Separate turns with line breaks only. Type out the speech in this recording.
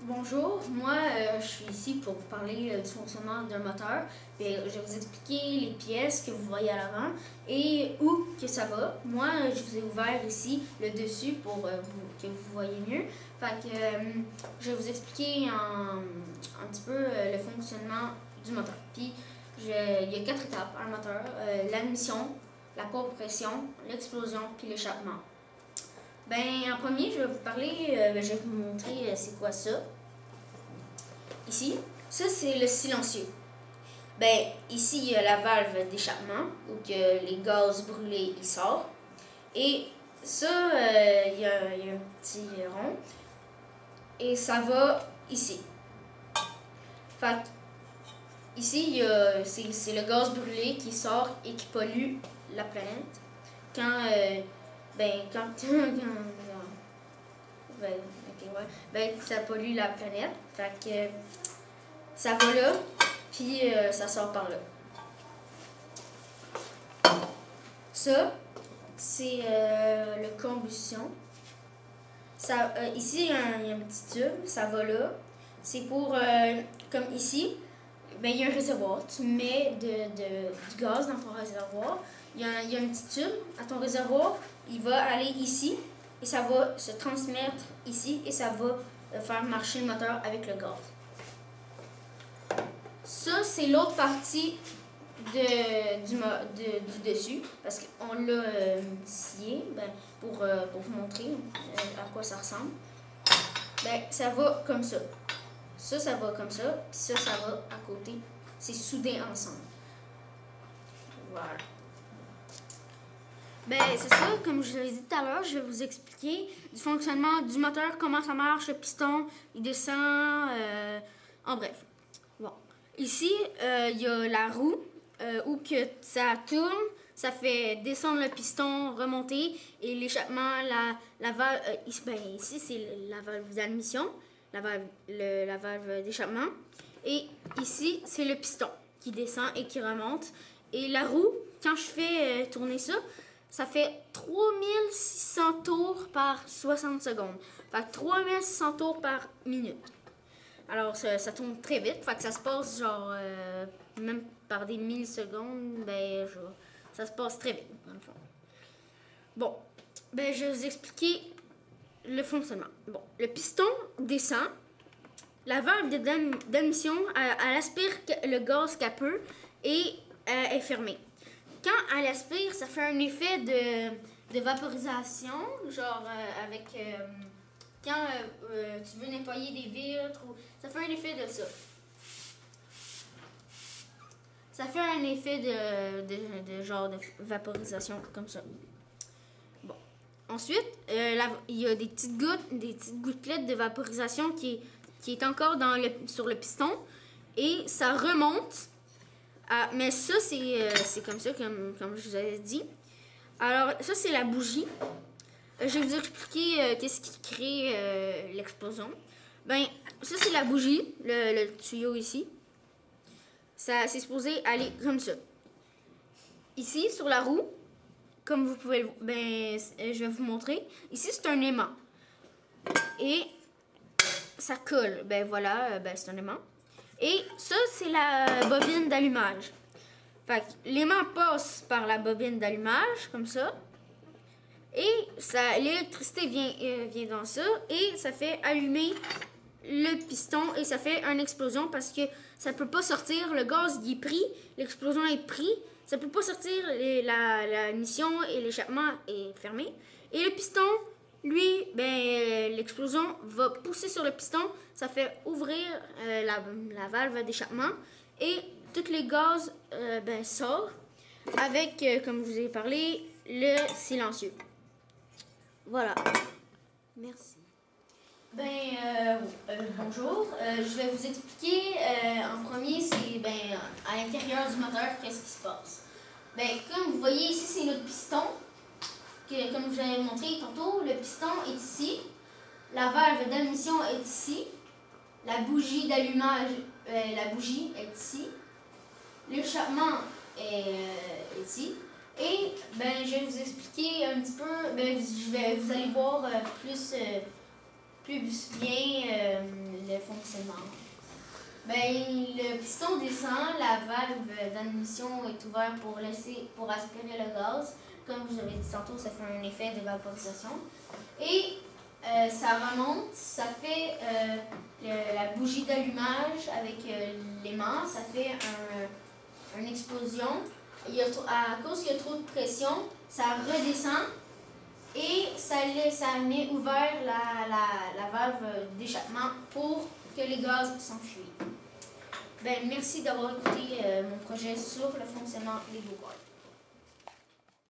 Bonjour, moi je suis ici pour vous parler du fonctionnement d'un moteur. Puis, je vais vous expliquer les pièces que vous voyez à l'avant et où que ça va. Moi je vous ai ouvert ici le dessus pour que vous voyez mieux. Fait que je vais vous expliquer un petit peu le fonctionnement du moteur. Puis il y a 4 étapes à un moteur, l'admission, la compression, l'explosion puis l'échappement. Ben, en premier, je vais vous parler, je vais vous montrer c'est quoi ça. Ici, ça c'est le silencieux. Ben, ici, il y a la valve d'échappement où que les gaz brûlés ils sortent. Et ça, il y a un petit rond. Et ça va ici. Fait ici, c'est le gaz brûlé qui sort et qui pollue la planète. Quand ça pollue la planète. Fait que ça va là, puis ça sort par là. Ça, c'est le combustion. Ça, ici, il y a un petit tube, ça va là. C'est pour, comme ici, ben, il y a un réservoir. Tu mets du gaz dans ton réservoir. Il y a un petit tube à ton réservoir. Il va aller ici et ça va se transmettre ici et ça va faire marcher le moteur avec le gaz. Ça, c'est l'autre partie du dessus parce qu'on l'a scié pour vous montrer à quoi ça ressemble. Ben, ça va comme ça. Ça va comme ça. Puis ça va à côté. C'est soudé ensemble. Voilà. Ben, c'est ça, comme je l'ai dit tout à l'heure, je vais vous expliquer du fonctionnement du moteur, comment ça marche, le piston, il descend, en bref. Bon. Ici, il y a la roue où que ça tourne, ça fait descendre le piston, remonter, et l'échappement, la valve, ici c'est la valve d'admission, la valve d'échappement, et ici c'est le piston qui descend et qui remonte. Et la roue, quand je fais tourner ça fait 3600 tours par 60 secondes. Fait que 3600 tours par minute. Alors, ça tourne très vite. Fait que ça se passe genre, même par des millisecondes, ben, ça se passe très vite, dans le fond. Bon, ben, je vais vous expliquer le fonctionnement. Bon, le piston descend. La valve d'admission, elle aspire le gaz qu'elle peut et est fermée. Quand elle aspire, ça fait un effet de vaporisation, genre avec quand tu veux nettoyer des vitres, ça fait un effet de ça. Ça fait un effet de genre de vaporisation comme ça. Bon. Ensuite, il y a des petites gouttelettes de vaporisation qui est encore sur le piston et ça remonte. Mais ça, c'est comme ça, comme je vous avais dit. Alors, ça, c'est la bougie. Je vais vous expliquer qu'est-ce qui crée l'explosion. Ben, ça, c'est la bougie, le tuyau ici. Ça, c'est supposé aller comme ça. Ici, sur la roue, comme vous pouvez je vais vous montrer. Ici, c'est un aimant. Et ça colle. Ben voilà, c'est un aimant. Et ça, c'est la bobine d'allumage. Fait que l'aimant passe par la bobine d'allumage, comme ça. Et l'électricité vient dans ça. Et ça fait allumer le piston. Et ça fait une explosion parce que ça ne peut pas sortir. Le gaz, il est pris. L'explosion est pris. Ça ne peut pas sortir. La mission et l'échappement est fermé. Et le piston, lui, l'explosion va pousser sur le piston. Ça fait ouvrir la valve d'échappement. Et tous les gaz sortent avec, comme je vous ai parlé, le silencieux. Voilà. Merci. Bonjour. Je vais vous expliquer en premier, c'est à l'intérieur du moteur, qu'est-ce qui se passe. Comme vous voyez ici, c'est notre piston. Comme je vous avais montré tantôt, le piston est ici. La valve d'admission est ici. La bougie d'allumage, la bougie est ici. L'échappement est ici. Et je vais vous expliquer un petit peu, vous allez voir plus plus bien le fonctionnement. Ben, le piston descend, la valve d'admission est ouverte pour aspirer le gaz. Comme je vous avais dit tantôt, ça fait un effet de vaporisation. Et ça remonte, ça fait la bougie d'allumage avec l'aimant, ça fait une explosion. À cause qu'il y a trop de pression, ça redescend et ça met ouvert la valve d'échappement pour que les gaz s'enfuient. Ben, merci d'avoir écouté mon projet sur le fonctionnement des Go-Karts.